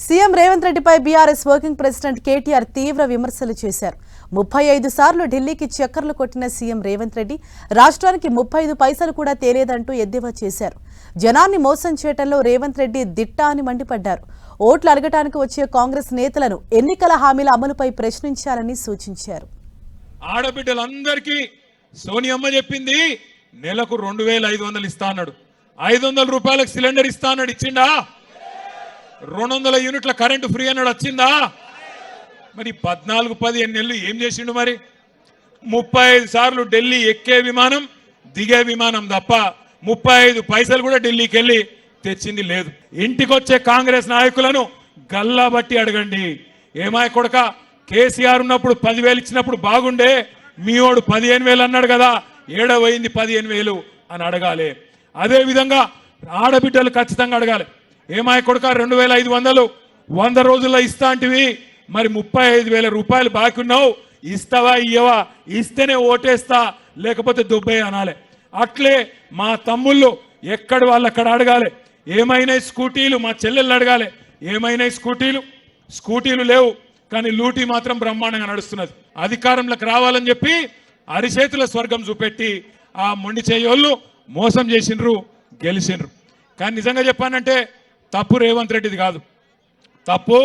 CM Revanth రెడ్డిపై BRS working president KTR తీవ్ర విమర్శలు చేశారు. 35 సార్లు ఢిల్లీకి చక్కర్లు కొట్టిన సీఎం రేవంత్ రెడ్డి రాష్ట్రానికి 35 పైసలు కూడా తేలేదంటూ ఎద్దేవా చేశారు. జనాన్ని మోసం చేయడంలో రేవంత్ రెడ్డి దిట్ట అని మండిపడ్డారు. ఓట్లు అడగటానికి వచ్చే కాంగ్రెస్ నేతలను ఎన్నికల హామీల అమలుపై ప్రశ్నించాలని సూచించారు. ఆడబిడ్డలందరికీ సోనియమ్మ చెప్పింది నెలకు 2500 ఇస్తా అన్నాడు. 500 రూపాయలకు సిలిండర్ ఇస్తా అన్నాడు, ఇచ్చిండా? 200 యూనిట్ల కరెంటు ఫ్రీ అన్నాడు, వచ్చిందా? మరి 14-15 నెలలు ఏం చేసిండు? మరి 35 సార్లు ఢిల్లీ ఎక్కే విమానం దిగే విమానం తప్ప 35 పైసలు కూడా ఢిల్లీకి వెళ్ళి తెచ్చింది లేదు. ఇంటికొచ్చే కాంగ్రెస్ నాయకులను గల్లా బట్టి అడగండి. ఏమాయ కొడక, కేసీఆర్ ఉన్నప్పుడు 10,000 ఇచ్చినప్పుడు బాగుండే, మీ వాడు 15,000 అన్నాడు కదా, ఏడవైంది 15,000 అని అడగాలి. అదే విధంగా ఆడబిడ్డలు ఖచ్చితంగా అడగాలి. ఏమాయ కొడక, 2,500 100 రోజుల్లో ఇస్తా అంటివి, మరి 35,000 రూపాయలు బాకీ ఉన్నావు, ఇస్తావా ఇయ్యవా? ఇస్తేనే ఓటేస్తా, లేకపోతే దుబ్బే అనాలి. అట్లే మా తమ్ముళ్ళు ఎక్కడ వాళ్ళు అక్కడ అడగాలి. ఏమైనా స్కూటీలు మా చెల్లెళ్ళు అడగాలి. ఏమైనా స్కూటీలు లేవు, కానీ లూటీ మాత్రం బ్రహ్మాండంగా నడుస్తున్నది. అధికారంలోకి రావాలని చెప్పి అరిచేతుల స్వర్గం చూపెట్టి ఆ మొండి చేయోళ్ళు మోసం చేసిండ్రు, గెలిచిండ్రు. కానీ నిజంగా చెప్పానంటే తప్పు రేవంత్ రెడ్డిది కాదు, తప్పు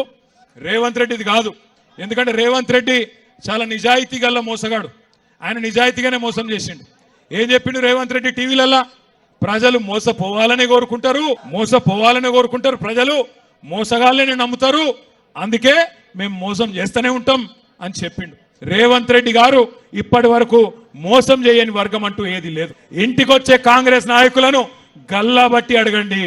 రేవంత్ రెడ్డిది కాదు. ఎందుకంటే రేవంత్ రెడ్డి చాలా నిజాయితీ గల్ల మోసగాడు. ఆయన నిజాయితీగానే మోసం చేసిండు. ఏం చెప్పిండు రేవంత్ రెడ్డి టీవీలల్లా? ప్రజలు మోసపోవాలని కోరుకుంటారు, ప్రజలు మోసగాళ్ళని నమ్ముతారు, అందుకే మేము మోసం చేస్తూనే ఉంటాం అని చెప్పిండు. రేవంత్ రెడ్డి గారు ఇప్పటి వరకు మోసం చేయని వర్గం అంటూ ఏది లేదు. ఇంటికొచ్చే కాంగ్రెస్ నాయకులను గల్లా బట్టి అడగండి.